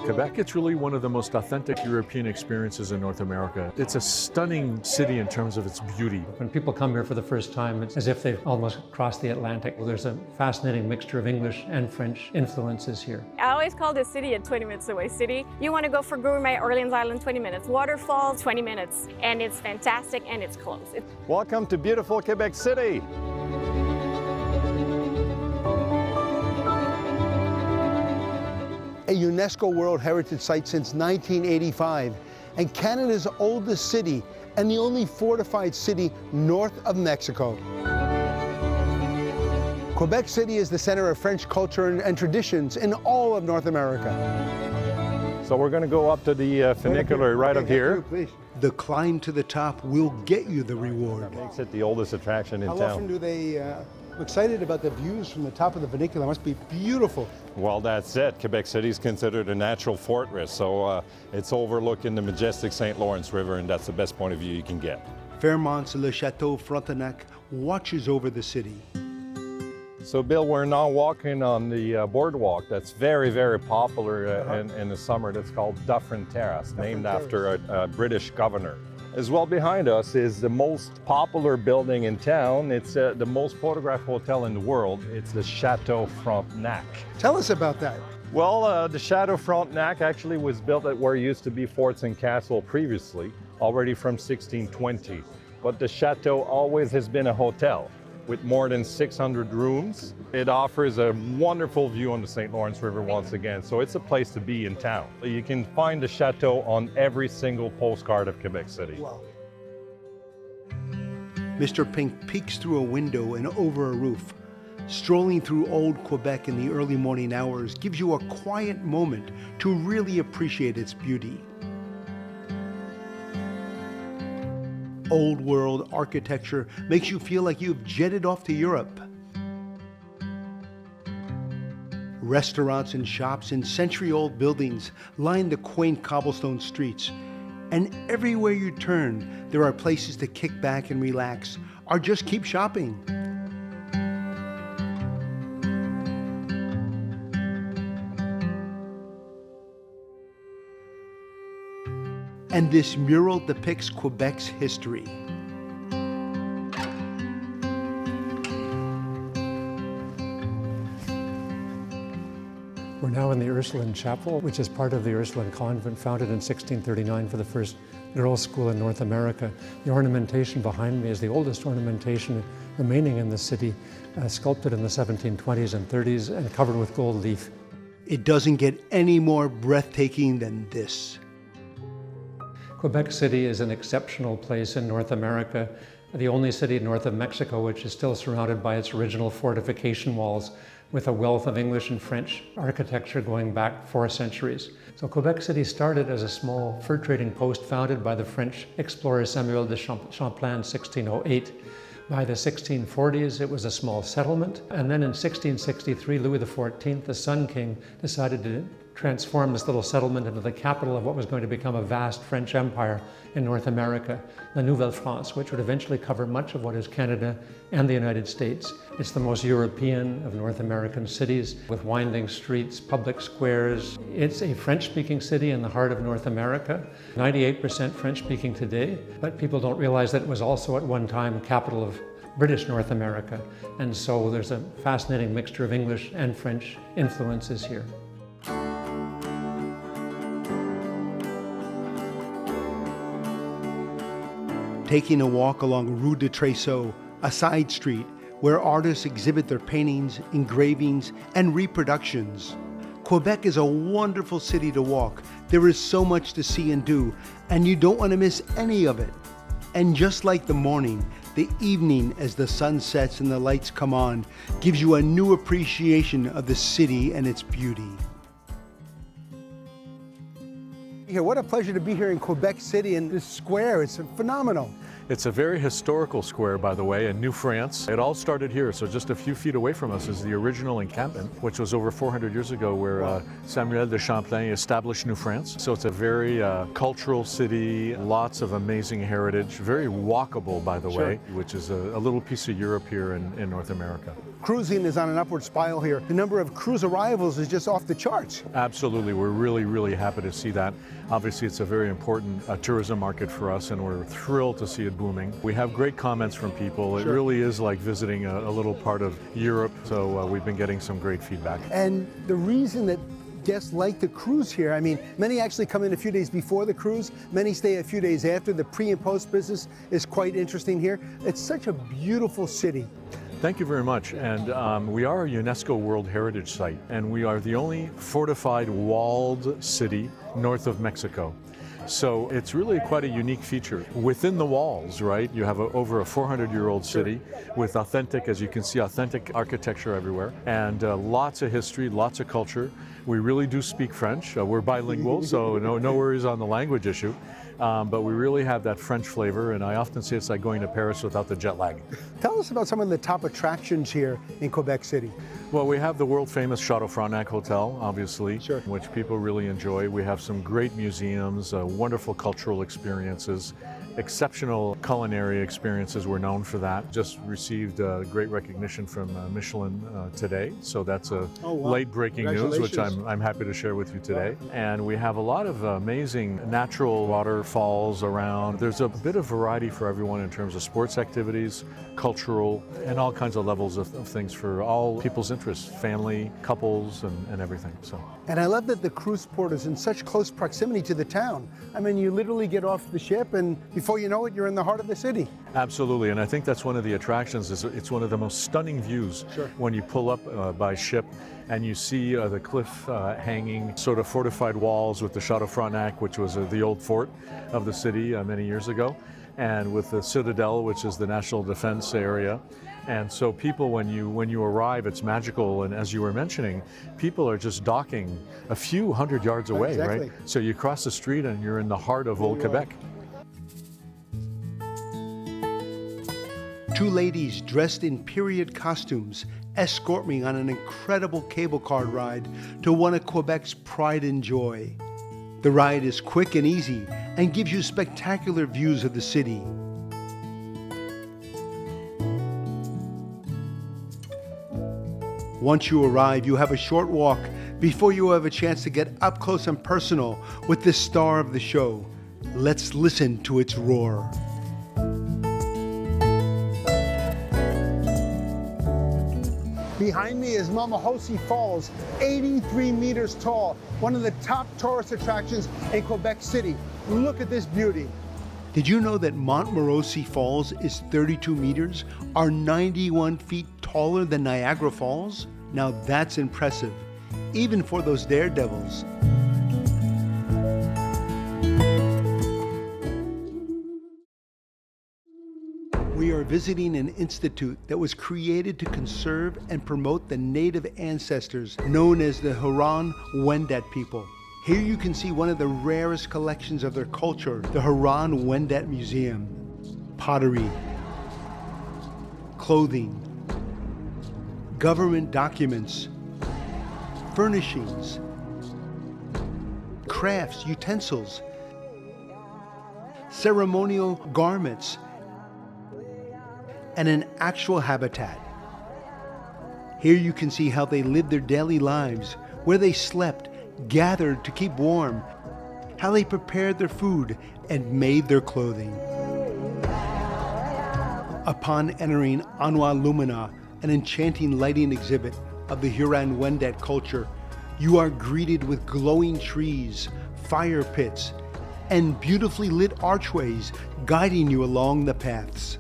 Quebec, it's really one of the most authentic European experiences in North America. It's a stunning city in terms of its beauty. When people come here for the first time, it's as if they've almost crossed the Atlantic. Well, there's a fascinating mixture of English and French influences here. I always call this city a 20 minutes away city. You want to go for gourmet, Orleans Island, 20 minutes. Waterfalls, 20 minutes. And it's fantastic and it's close. Welcome to beautiful Quebec City. A UNESCO World Heritage Site since 1985, and Canada's oldest city and the only fortified city north of Mexico. Quebec City is the center of French culture and traditions in all of North America. So we're going to go up to the funicular right up here. The climb to the top will get you the reward. That makes it the oldest attraction in How town. often do they excited about the views from the top of the funicular? It must be beautiful. Well, that's it. Quebec City is considered a natural fortress, so it's overlooking the majestic St. Lawrence River, and that's the best point of view you can get. Fairmont's Le Château Frontenac watches over the city. So, Bill, we're now walking on the boardwalk that's very, very popular in the summer. That's called Dufferin Terrace, named after a British governor. As well behind us is the most popular building in town. It's the most photographed hotel in the world. It's the Château Frontenac. Tell us about that. Well, the Château Frontenac actually was built at where used to be forts and castle previously, already from 1620. But the chateau always has been a hotel with more than 600 rooms. It offers a wonderful view on the St. Lawrence River once again, so it's a place to be in town. You can find the chateau on every single postcard of Quebec City. Wow. Mr. Pink peeks through a window and over a roof. Strolling through Old Quebec in the early morning hours gives you a quiet moment to really appreciate its beauty. Old world architecture makes you feel like you've jetted off to Europe. Restaurants and shops in century-old buildings line the quaint cobblestone streets. And everywhere you turn, there are places to kick back and relax, or just keep shopping. And this mural depicts Quebec's history. We're now in the Ursuline Chapel, which is part of the Ursuline Convent, founded in 1639 for the first girls' school in North America. The ornamentation behind me is the oldest ornamentation remaining in the city, sculpted in the 1720s and 30s and covered with gold leaf. It doesn't get any more breathtaking than this. Quebec City is an exceptional place in North America, the only city north of Mexico which is still surrounded by its original fortification walls with a wealth of English and French architecture going back 4 centuries. So Quebec City started as a small fur trading post founded by the French explorer Samuel de Champlain in 1608. By the 1640s, it was a small settlement. And then in 1663, Louis XIV, the Sun King, decided to transform this little settlement into the capital of what was going to become a vast French empire in North America, La Nouvelle France, which would eventually cover much of what is Canada and the United States. It's the most European of North American cities, with winding streets, public squares. It's a French-speaking city in the heart of North America, 98% French-speaking today, but people don't realize that it was also at one time capital of British North America. And so there's a fascinating mixture of English and French influences here. Taking a walk along Rue de Tresseau, a side street where artists exhibit their paintings, engravings, and reproductions. Quebec is a wonderful city to walk. There is so much to see and do, and you don't want to miss any of it. And just like the morning, the evening as the sun sets and the lights come on gives you a new appreciation of the city and its beauty. What a pleasure to be here in Quebec City in this square. It's phenomenal. It's a very historical square, by the way, in New France. It all started here, so just a few feet away from us is the original encampment, which was over 400 years ago, where Samuel de Champlain established New France. So it's a very cultural city, lots of amazing heritage, very walkable, by the way, which is a little piece of Europe here in North America. cruising is on an upward spiral here. The number of cruise arrivals is just off the charts. Absolutely. We're really happy to see that. Obviously, it's a very important tourism market for us, and we're thrilled to see it booming. We have great comments from people. It really is like visiting a little part of Europe, so we've been getting some great feedback. And the reason that guests like the cruise here, I mean, many actually come in a few days before the cruise, many stay a few days after. The pre and post business is quite interesting here. It's such a beautiful city. Thank you very much. And we are a UNESCO World Heritage Site, and we are the only fortified walled city north of Mexico. So it's really quite a unique feature. Within the walls, right, you have over a 400-year-old city with authentic, as you can see, authentic architecture everywhere, and lots of history, lots of culture. We really do speak French. We're bilingual, so no worries on the language issue. But we really have that French flavor, and I often say it's like going to Paris without the jet lag. Tell us about some of the top attractions here in Quebec City. Well, we have the world-famous Château Frontenac Hotel, obviously, which people really enjoy. We have some great museums, wonderful cultural experiences, exceptional culinary experiences. We're known for that. Just received great recognition from Michelin today, so that's a late-breaking news, which I'm happy to share with you today. And we have a lot of amazing natural waterfalls around. There's a bit of variety for everyone in terms of sports activities, cultural, and all kinds of levels of things for all people's interests, family, couples, and everything. So. And I love that the cruise port is in such close proximity to the town. I mean, you literally get off the ship and before you know it, you're in the heart of the city. Absolutely, and I think that's one of the attractions. Is it's one of the most stunning views when you pull up by ship and you see the cliff hanging, sort of fortified walls with the Château Frontenac, which was the old fort of the city many years ago, and with the Citadel, which is the national defense area. And so people, when you arrive, it's magical. And as you were mentioning, people are just docking a few hundred yards away, right? So you cross the street and you're in the heart of Old Quebec. Two ladies dressed in period costumes escort me on an incredible cable car ride to one of Quebec's pride and joy. The ride is quick and easy and gives you spectacular views of the city. Once you arrive, you have a short walk before you have a chance to get up close and personal with the star of the show. Let's listen to its roar. Behind me is Montmorency Falls, 83 meters tall, one of the top tourist attractions in Quebec City. Look at this beauty. Did you know that Montmorency Falls is 32 meters, or 91 feet taller than Niagara Falls? Now that's impressive, even for those daredevils. We are visiting an institute that was created to conserve and promote the native ancestors known as the Huron-Wendat people. Here you can see one of the rarest collections of their culture, the Huron-Wendat Museum. Pottery, clothing, government documents, furnishings, crafts, utensils, ceremonial garments, and an actual habitat. Here you can see how they lived their daily lives, where they slept, gathered to keep warm, how they prepared their food and made their clothing. Upon entering Anwa Lumina, an enchanting lighting exhibit of the Huron-Wendat culture, you are greeted with glowing trees, fire pits, and beautifully lit archways guiding you along the paths.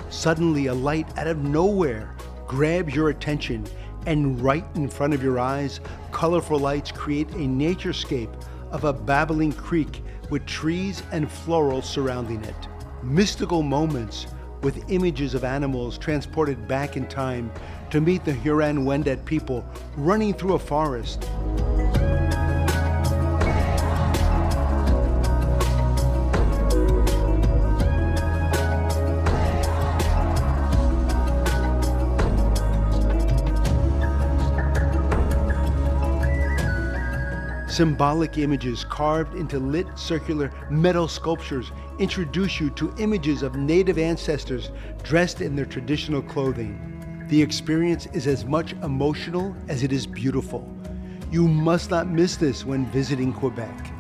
Suddenly, a light out of nowhere grabs your attention, and right in front of your eyes, colorful lights create a naturescape of a babbling creek with trees and florals surrounding it. Mystical moments with images of animals transported back in time to meet the Huron-Wendat people running through a forest. Symbolic images carved into lit circular metal sculptures introduce you to images of native ancestors dressed in their traditional clothing. The experience is as much emotional as it is beautiful. You must not miss this when visiting Quebec.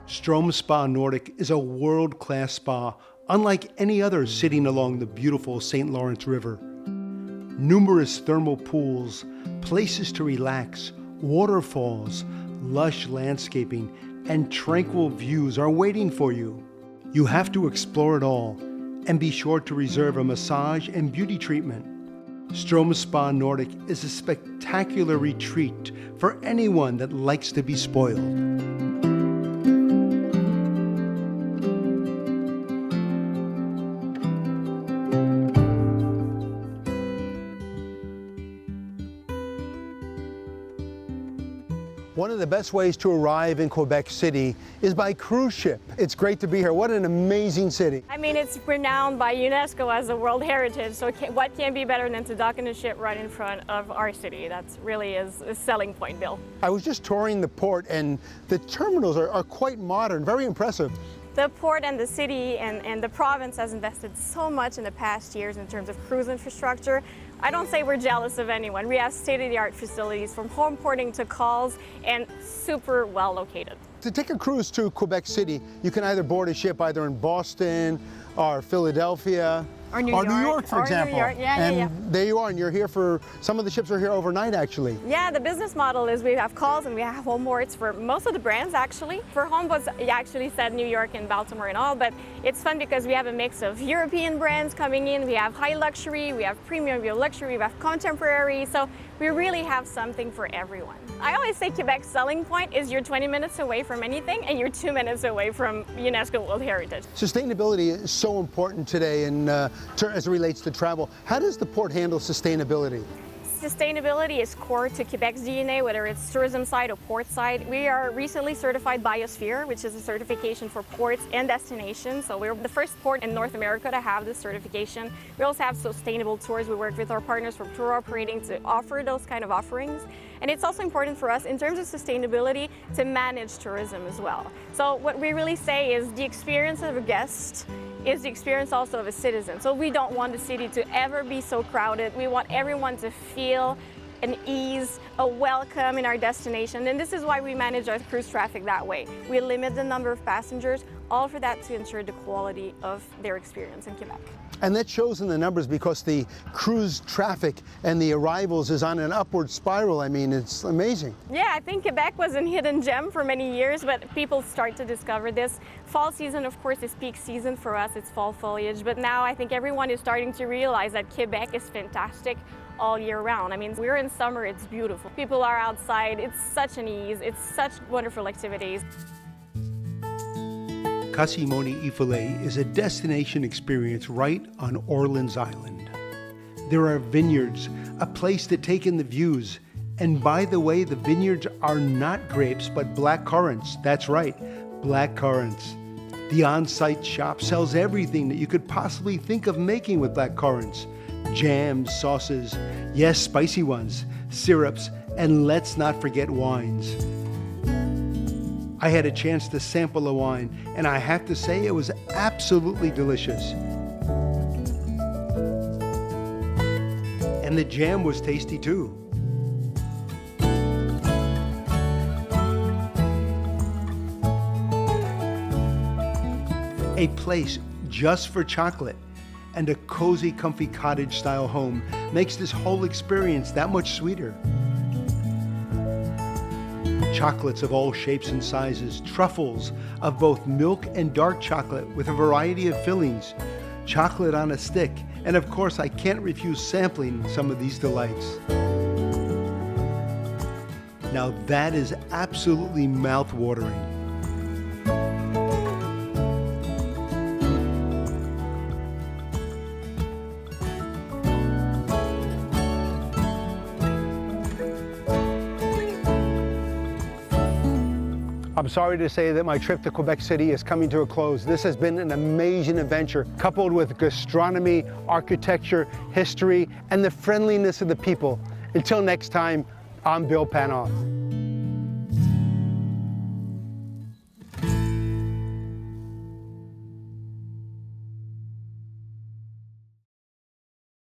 Strom Spa Nordic is a world-class spa, unlike any other sitting along the beautiful St. Lawrence River. Numerous thermal pools, places to relax, waterfalls, lush landscaping, and tranquil views are waiting for you. You have to explore it all, and be sure to reserve a massage and beauty treatment. Strom Spa Nordic is a spectacular retreat for anyone that likes to be spoiled. One of the best ways to arrive in Quebec City is by cruise ship. It's great to be here. What an amazing city. I mean, it's renowned by UNESCO as a World Heritage, so what can be better than to dock in a ship right in front of our city? That really is a selling point, Bill. I was just touring the port, and the terminals are quite modern, very impressive. The port and the city and the province has invested so much in the past years in terms of cruise infrastructure. I don't say we're jealous of anyone. We have state-of-the-art facilities from home porting to calls and super well located. To take a cruise to Quebec City, you can either board a ship either in Boston or Philadelphia. Or New York, for example. New York. Yeah. There you are, and you're here some of the ships are here overnight, actually. Yeah, the business model is we have calls and we have home boards for most of the brands, actually. For home boards, you actually said New York and Baltimore and all, but it's fun because we have a mix of European brands coming in. We have high luxury, we have premium, we have luxury, we have contemporary, so we really have something for everyone. I always say Quebec's selling point is you're 20 minutes away from anything and you're 2 minutes away from UNESCO World Heritage. Sustainability is so important today, and as it relates to travel. How does the port handle sustainability? Sustainability is core to Quebec's DNA, whether it's tourism side or port side. We are recently certified Biosphere, which is a certification for ports and destinations. So we're the first port in North America to have this certification. We also have sustainable tours. We work with our partners from tour operating to offer those kind of offerings. And it's also important for us in terms of sustainability to manage tourism as well. So what we really say is the experience of a guest is the experience also of a citizen. So we don't want the city to ever be so crowded. We want everyone to feel an ease, a welcome in our destination. And this is why we manage our cruise traffic that way. We limit the number of passengers, all for that to ensure the quality of their experience in Quebec. And that shows in the numbers because the cruise traffic and the arrivals is on an upward spiral. I mean, it's amazing. Yeah, I think Quebec was a hidden gem for many years, but people start to discover this. Fall season, of course, is peak season for us. It's fall foliage, but now I think everyone is starting to realize that Quebec is fantastic all year round. I mean, we're in summer, it's beautiful. People are outside, it's such an ease, it's such wonderful activities. Cassis is a destination experience right on Orleans Island. There are vineyards, a place to take in the views. And by the way, the vineyards are not grapes, but black currants. That's right, black currants. The on-site shop sells everything that you could possibly think of making with black currants. Jams, sauces, yes, spicy ones, syrups, and let's not forget wines. I had a chance to sample a wine, and I have to say it was absolutely delicious. And the jam was tasty too. A place just for chocolate and a cozy, comfy cottage-style home makes this whole experience that much sweeter. Chocolates of all shapes and sizes, truffles of both milk and dark chocolate with a variety of fillings, chocolate on a stick, and of course I can't refuse sampling some of these delights. Now that is absolutely mouth-watering. I'm sorry to say that my trip to Quebec City is coming to a close. This has been an amazing adventure, coupled with gastronomy, architecture, history, and the friendliness of the people. Until next time, I'm Bill Panoff.